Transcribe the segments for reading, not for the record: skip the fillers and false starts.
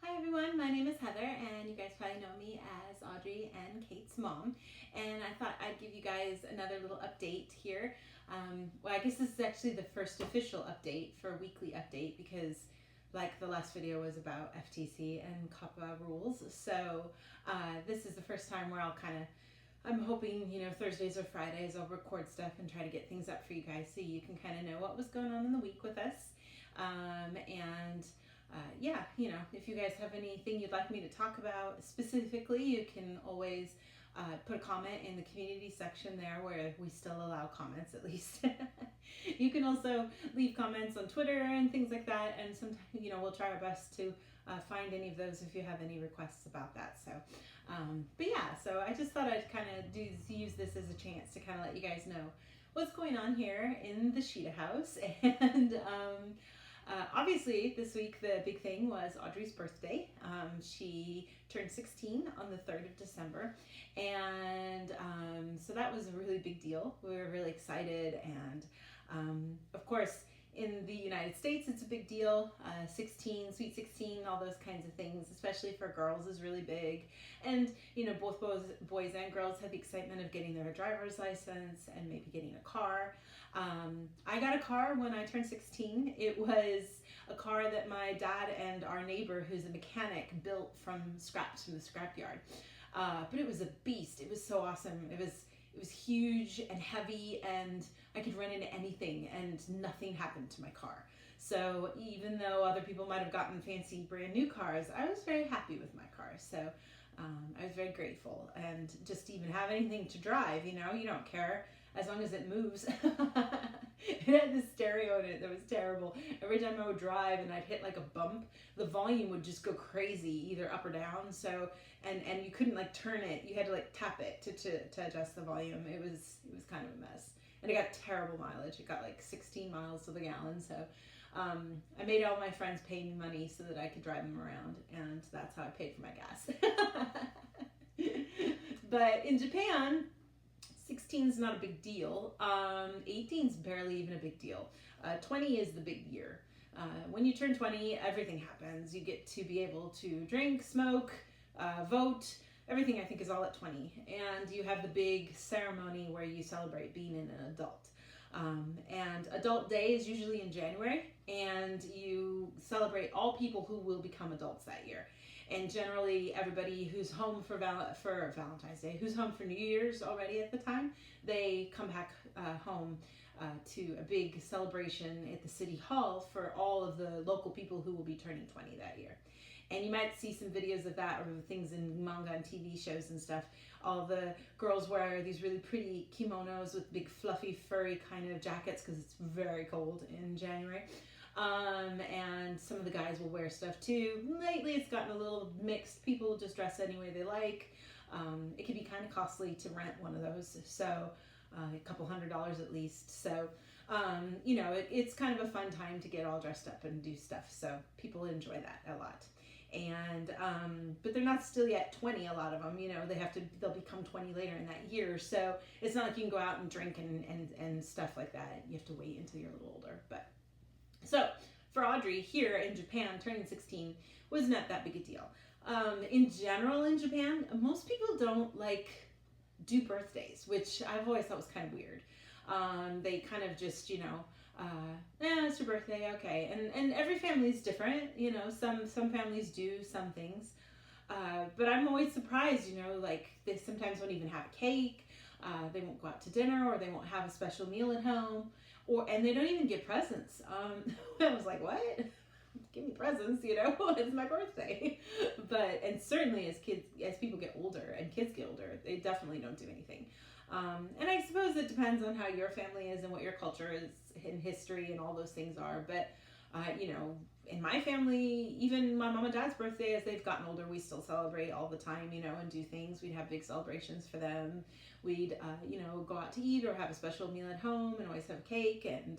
Hi everyone, my name is Heather and you guys probably know me as Audrey and Kate's mom, and I thought I'd give you guys another little update here. Well, I guess this is actually the first official update for a weekly update because like the last video was about FTC and COPPA rules, so this is the first time where I'm hoping, Thursdays or Fridays I'll record stuff and try to get things up for you guys so you can kind of know what was going on in the week with us. Yeah, if you guys have anything you'd like me to talk about specifically, you can always put a comment in the community section there where we still allow comments at least. You can also leave comments on Twitter and things like that, and sometimes, we'll try our best to find any of those if you have any requests about that. So, but yeah, so I just thought I'd kind of use this as a chance to kind of let you guys know what's going on here in the Sheeta house. And obviously, this week the big thing was Audrey's birthday. She turned 16 on the 3rd of December, and so that was a really big deal. We were really excited, and of course, in the United States, it's a big deal. 16, sweet 16, all those kinds of things, especially for girls, is really big. And, both boys and girls had the excitement of getting their driver's license and maybe getting a car. I got a car when I turned 16. It was a car that my dad and our neighbor, who's a mechanic, built from scraps from the scrapyard. But it was a beast. It was so awesome. It was huge and heavy, and I could run into anything and nothing happened to my car. So even though other people might have gotten fancy brand new cars, I was very happy with my car. So I was very grateful, and just even have anything to drive, you don't care as long as it moves. It had this stereo in it that was terrible. Every time I would drive and I'd hit like a bump, the volume would just go crazy, either up or down. So, and you couldn't like turn it. You had to like tap it to adjust the volume. It was kind of a mess. And it got terrible mileage. It got like 16 miles to the gallon. So I made all my friends pay me money so that I could drive them around. And that's how I paid for my gas. But in Japan, 16 is not a big deal. 18 is barely even a big deal. 20 is the big year. When you turn 20, everything happens. You get to be able to drink, smoke, vote. Everything, I think, is all at 20. And you have the big ceremony where you celebrate being an adult. And Adult Day is usually in January, and you celebrate all people who will become adults that year. And generally, everybody who's home for Valentine's Day, who's home for New Year's already at the time, they come back home to a big celebration at the City Hall for all of the local people who will be turning 20 that year. And you might see some videos of that, or things in manga and TV shows and stuff. All the girls wear these really pretty kimonos with big fluffy furry kind of jackets because it's very cold in January. And some of the guys will wear stuff too. Lately it's gotten a little mixed. People just dress any way they like. It can be kind of costly to rent one of those, so a couple $100 at least. So it's kind of a fun time to get all dressed up and do stuff, so people enjoy that a lot. And but they're not still yet 20, a lot of them, they'll become 20 later in that year, so it's not like you can go out and drink and stuff like that. You have to wait until you're a little older. But so for Audrey here in Japan, turning 16 was not that big a deal. In general in Japan, most people don't do birthdays, which I've always thought was kind of weird. They kind of just, it's your birthday, okay. And every family's different, some families do some things. But I'm always surprised, they sometimes won't even have a cake. They won't go out to dinner, or they won't have a special meal at home, and they don't even get presents. I was like, what? Give me presents, it's my birthday. And certainly as people get older and kids get older, they definitely don't do anything. And I suppose it depends on how your family is and what your culture is and history and all those things are. But, in my family, even my mom and dad's birthday, as they've gotten older, we still celebrate all the time, and do things. We'd have big celebrations for them. We'd, go out to eat or have a special meal at home and always have cake. And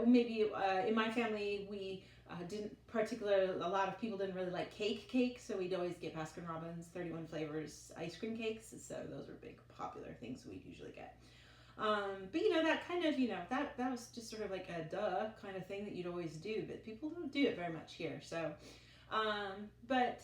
maybe in my family, we a lot of people didn't really like cake, so we'd always get Baskin Robbins 31 flavors ice cream cakes, so those were big popular things we'd usually get. But that kind of, that was just sort of like a duh kind of thing that you'd always do, but people don't do it very much here. So But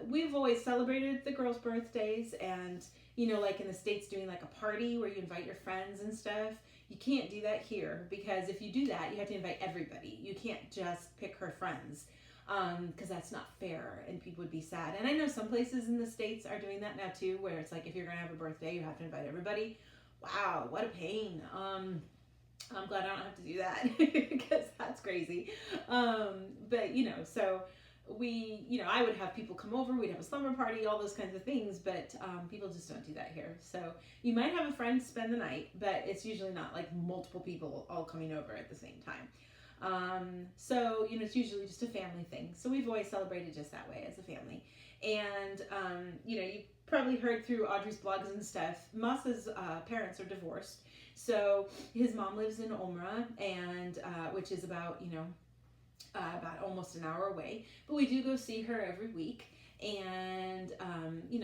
we've always celebrated the girls' birthdays, and like in the States, doing like a party where you invite your friends and stuff. You can't do that here, because if you do that, you have to invite everybody. You can't just pick her friends, because that's not fair and people would be sad. And I know some places in the States are doing that now too, where it's like if you're gonna have a birthday, you have to invite everybody. Wow, what a pain. I'm glad I don't have to do that because that's crazy. But so I would have people come over, we'd have a slumber party, all those kinds of things, but people just don't do that here. So you might have a friend spend the night, but it's usually not like multiple people all coming over at the same time. So it's usually just a family thing. So we've always celebrated just that way as a family. And you probably heard through Audrey's blogs and stuff, Mas's parents are divorced. So his mom lives in Omra, and which is about about almost an hour away. But we do go see her every week, and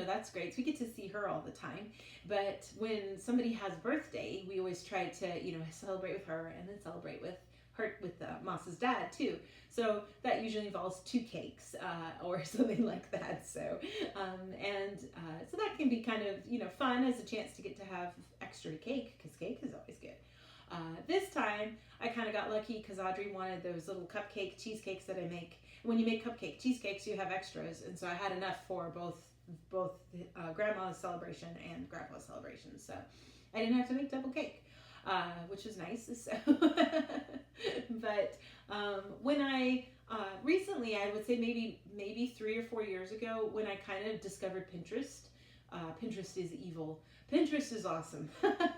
that's great. So we get to see her all the time. But when somebody has a birthday, we always try to celebrate with her, and then celebrate with Mas's dad too. So that usually involves 2 cakes or something like that. So so that can be kind of fun as a chance to get to have extra cake, because cake is always good. This time I kind of got lucky because Audrey wanted those little cupcake cheesecakes that I make. When you make cupcake cheesecakes, you have extras, and so I had enough for both grandma's celebration and grandpa's celebration. So I didn't have to make double cake. Which was nice. So but when I recently, I would say maybe 3 or 4 years ago, when I kind of discovered Pinterest. Pinterest is evil. Pinterest is awesome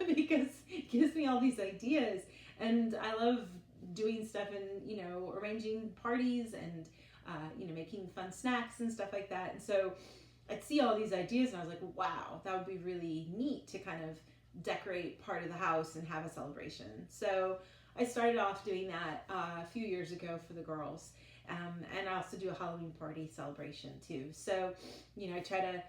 because it gives me all these ideas, and I love doing stuff and arranging parties and making fun snacks and stuff like that. And so I'd see all these ideas, and I was like, wow, that would be really neat to kind of decorate part of the house and have a celebration. So I started off doing that a few years ago for the girls, and I also do a Halloween party celebration too. So I try to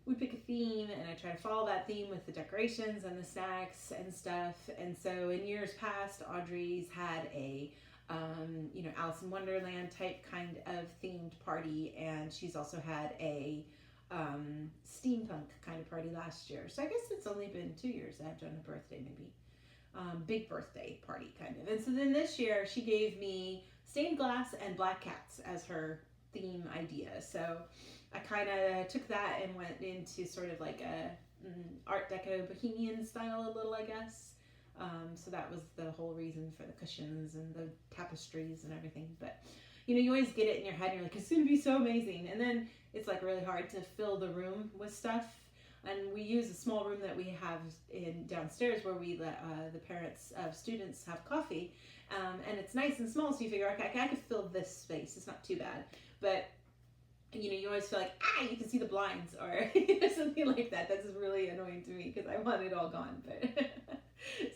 we pick a theme, and I try to follow that theme with the decorations and the snacks and stuff. And so in years past, Audrey's had a Alice in Wonderland type kind of themed party, and she's also had a steampunk kind of party last year. So I guess it's only been 2 years that I've done a birthday, maybe big birthday party kind of. And so then this year she gave me stained glass and black cats as her theme idea. So I kind of took that and went into sort of like a Art Deco bohemian style a little, I guess. So that was the whole reason for the cushions and the tapestries and everything. But you always get it in your head, and you're like, it's gonna be so amazing, and then it's like really hard to fill the room with stuff. And we use a small room that we have in downstairs where we let the parents of students have coffee, and it's nice and small, so you figure, okay, I could fill this space, it's not too bad. But you always feel like, you can see the blinds, or something like that. That's really annoying to me because I want it all gone. But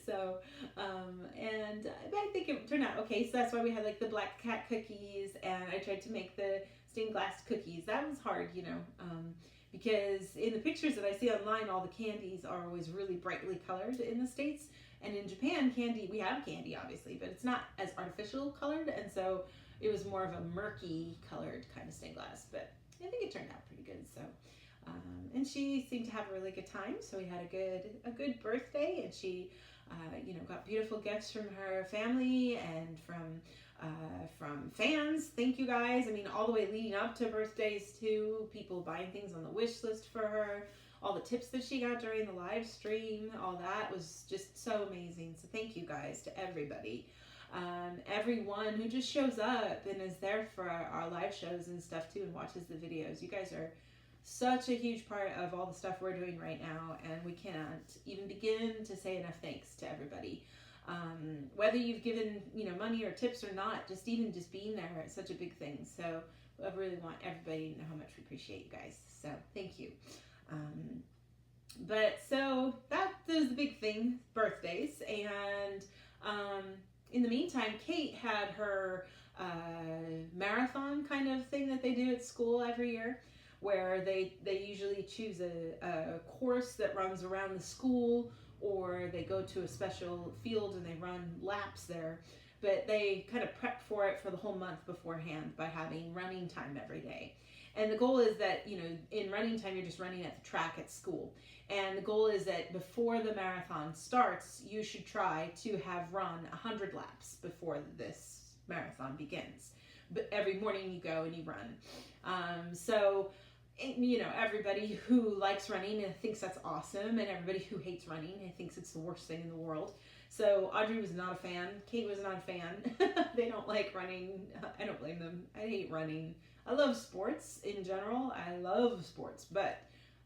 so but I think it turned out okay. So that's why we had like the black cat cookies, and I tried to make the stained glass cookies. That was hard, because in the pictures that I see online, all the candies are always really brightly colored in the States. And in Japan, we have candy obviously, but it's not as artificial colored, and so it was more of a murky colored kind of stained glass. But I think it turned out pretty good. So and she seemed to have a really good time, so we had a good birthday, and she got beautiful gifts from her family and from fans. Thank you guys. I mean, all the way leading up to birthdays too, people buying things on the wish list for her, all the tips that she got during the live stream, all that was just so amazing. So thank you guys to everybody. Everyone who just shows up and is there for our live shows and stuff too, and watches the videos. You guys are such a huge part of all the stuff we're doing right now, and we can't even begin to say enough thanks to everybody. Whether you've given money or tips or not, just being there, it's such a big thing. So I really want everybody to know how much we appreciate you guys. So thank you. But so that is the big thing, birthdays. And in the meantime, Kate had her marathon kind of thing that they do at school every year, where they usually choose a course that runs around the school, or they go to a special field and they run laps there. but they kind of prep for it for the whole month beforehand by having running time every day. And the goal is that, in running time, you're just running at the track at school. And the goal is that before the marathon starts, you should try to have run 100 laps before this marathon begins. But every morning you go and you run. Everybody who likes running and thinks that's awesome, and everybody who hates running and thinks it's the worst thing in the world. So Audrey was not a fan. Kate was not a fan. They don't like running. I don't blame them. I hate running. I love sports in general. I love sports, but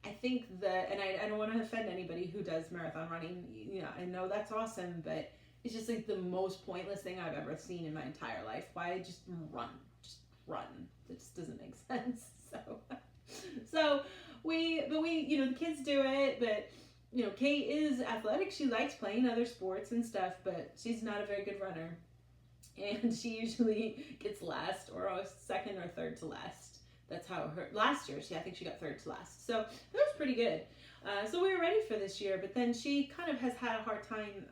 I think that, and I don't want to offend anybody who does marathon running. I know that's awesome, but it's just like the most pointless thing I've ever seen in my entire life. Why just run? Just run. It just doesn't make sense. So the kids do it, but Kate is athletic. She likes playing other sports and stuff, but she's not a very good runner. And she usually gets last or second or third to last. That's how last year, I think she got third to last. So that was pretty good. So we were ready for this year, but then she kind of has had a hard time.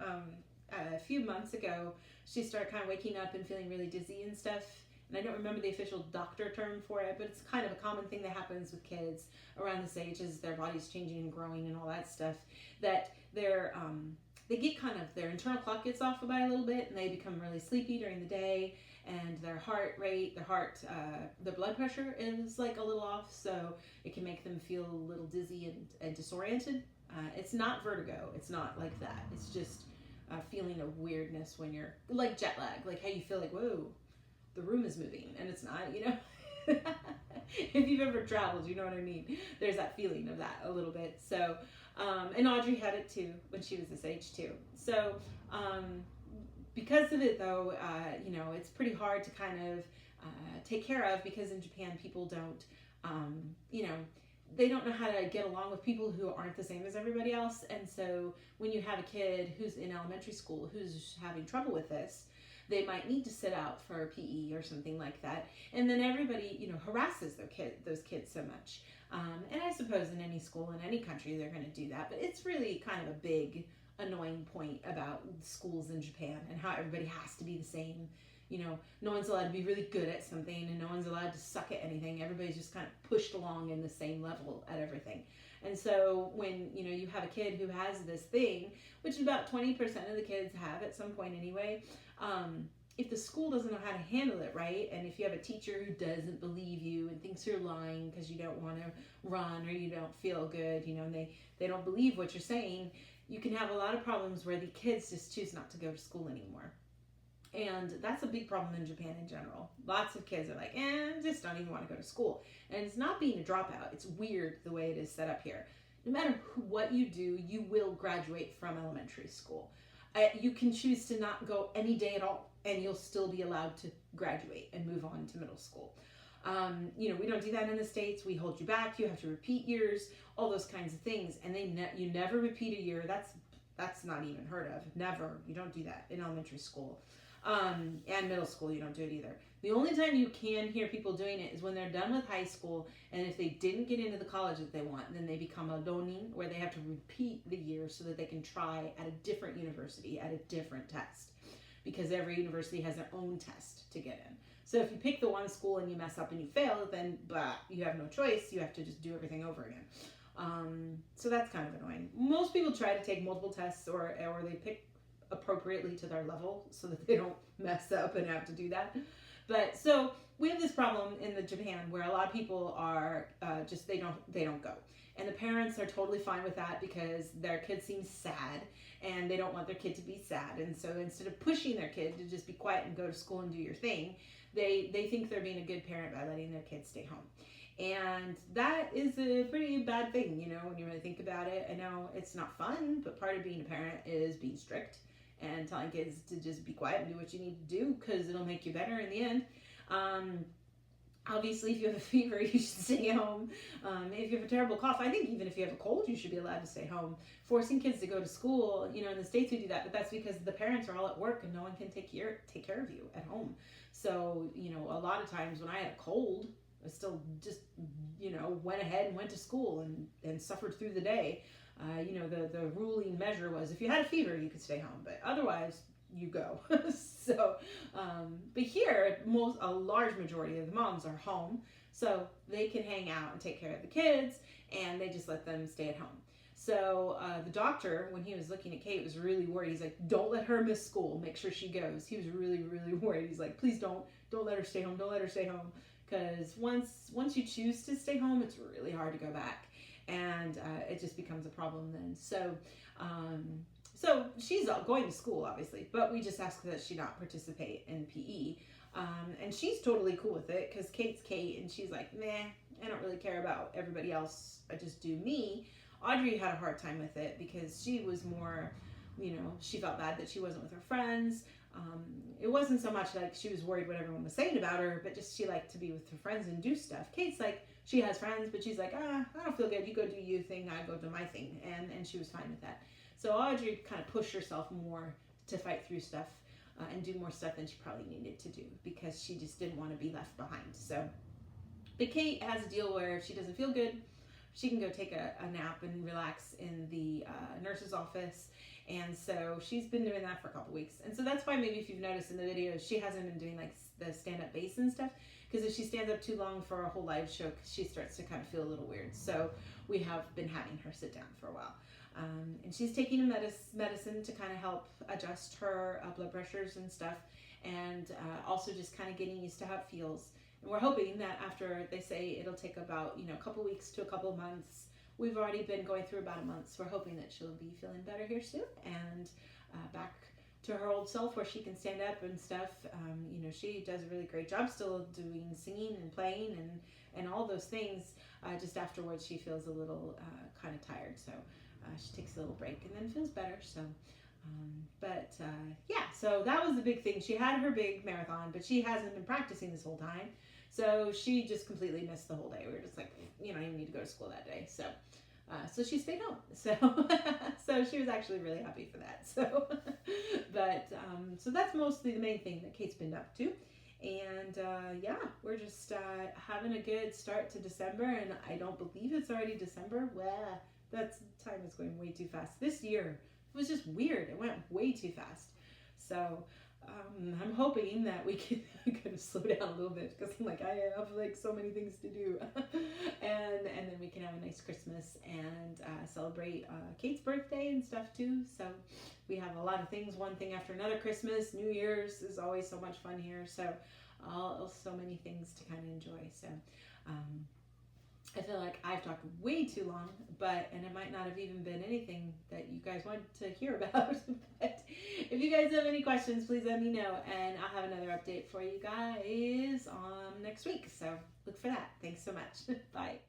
A few months ago, she started kind of waking up and feeling really dizzy and stuff. And I don't remember the official doctor term for it, but it's kind of a common thing that happens with kids around this age as their body's changing and growing and all that stuff, that they get their internal clock gets off by a little bit, and they become really sleepy during the day, and their heart rate, their blood pressure is like a little off, so it can make them feel a little dizzy and disoriented. It's not vertigo. It's not like that. It's just a feeling of weirdness when you're like jet lag, like how you feel like, whoa, the room is moving, and it's not, If you've ever traveled, you know what I mean. There's that feeling of that a little bit. So, and Audrey had it too when she was this age too. So, because of it though, it's pretty hard to kind of take care of, because in Japan people don't, they don't know how to get along with people who aren't the same as everybody else. And so when you have a kid who's in elementary school who's having trouble with this, they might need to sit out for PE or something like that. And then everybody, harasses those kids so much. And I suppose in any school, in any country, they're going to do that. But it's really kind of a big, annoying point about schools in Japan and how everybody has to be the same. No one's allowed to be really good at something, and no one's allowed to suck at anything. Everybody's just kind of pushed along in the same level at everything. And so when, you have a kid who has this thing, which about 20% of the kids have at some point anyway, if the school doesn't know how to handle it right, and if you have a teacher who doesn't believe you and thinks you're lying because you don't want to run or you don't feel good, and they don't believe what you're saying, you can have a lot of problems where the kids just choose not to go to school anymore. And that's a big problem in Japan in general. Lots of kids are like, just don't even want to go to school. And it's not being a dropout. It's weird the way it is set up here. No matter what you do, you will graduate from elementary school. You can choose to not go any day at all, and you'll still be allowed to graduate and move on to middle school. We don't do that in the States. We hold you back. You have to repeat years, all those kinds of things. And you never repeat a year. That's not even heard of. Never. You don't do that in elementary school. And middle school, you don't do it either. The only time you can hear people doing it is when they're done with high school, and if they didn't get into the college that they want, then they become a donin, where they have to repeat the year so that they can try at a different university at a different test, because every university has their own test to get in. So if you pick the one school and you mess up and you fail, then you have no choice. You have to just do everything over again. So that's kind of annoying. Most people try to take multiple tests, or they pick appropriately to their level so that they don't mess up and have to do that. But so we have this problem in Japan where a lot of people are they don't go, and the parents are totally fine with that because their kid seems sad and they don't want their kid to be sad. And so instead of pushing their kid to just be quiet and go to school and do your thing, they think they're being a good parent by letting their kids stay home. And that is a pretty bad thing, when you really think about it. I know it's not fun, but part of being a parent is being strict and telling kids to just be quiet and do what you need to do, because it'll make you better in the end. Obviously, if you have a fever, you should stay home. If you have a terrible cough, I think even if you have a cold, you should be allowed to stay home. Forcing kids to go to school, in the States we do that, but that's because the parents are all at work and no one can take care of you at home. So, a lot of times when I had a cold, I still just, went ahead and went to school and suffered through the day. The ruling measure was if you had a fever, you could stay home. But otherwise, you go. So, but here, a large majority of the moms are home, so they can hang out and take care of the kids, and they just let them stay at home. So the doctor, when he was looking at Kate, was really worried. He's like, don't let her miss school. Make sure she goes. He was really, really worried. He's like, please don't let her stay home. Don't let her stay home. Because once you choose to stay home, it's really hard to go back. And it just becomes a problem then. So she's going to school, obviously. But we just ask that she not participate in PE. And she's totally cool with it because Kate's Kate. And she's like, nah, I don't really care about everybody else. I just do me. Audrey had a hard time with it because she was more, she felt bad that she wasn't with her friends. It wasn't so much like she was worried what everyone was saying about her, but just she liked to be with her friends and do stuff. Kate's like, she has friends, but she's like, I don't feel good. You go do your thing, I go do my thing. And she was fine with that. So Audrey kind of pushed herself more to fight through stuff and do more stuff than she probably needed to do because she just didn't want to be left behind. So, but Kate has a deal where if she doesn't feel good, she can go take a nap and relax in the nurse's office. And so she's been doing that for a couple weeks. And so that's why maybe if you've noticed in the videos, she hasn't been doing like the stand-up bass and stuff. Because if she stands up too long for a whole live show, she starts to kind of feel a little weird. So we have been having her sit down for a while. And she's taking a medicine to kind of help adjust her blood pressures and stuff. And also just kind of getting used to how it feels. And we're hoping that after they say it'll take about, a couple weeks to a couple of months. We've already been going through about a month, so we're hoping that she'll be feeling better here soon and back to her old self where she can stand up and stuff. She does a really great job still doing singing and playing and all those things. Just afterwards, she feels a little kind of tired, so she takes a little break and then feels better. So, so that was the big thing. She had her big marathon, but she hasn't been practicing this whole time. So she just completely missed the whole day. We were just like, you don't even need to go to school that day. So she stayed home. So she was actually really happy for that. So that's mostly the main thing that Kate's been up to. And we're just having a good start to December. And I don't believe it's already December. Well, time is going way too fast. This year it was just weird. It went way too fast. So I'm hoping that we can kind of slow down a little bit because I have so many things to do, and then we can have a nice Christmas and celebrate Kate's birthday and stuff too. So we have a lot of things, one thing after another. Christmas, New Year's is always so much fun here. So so many things to kind of enjoy. So I feel like I've talked way too long, and it might not have even been anything that you guys wanted to hear about. But if you guys have any questions, please let me know, and I'll have another update for you guys next week. So look for that. Thanks so much. Bye.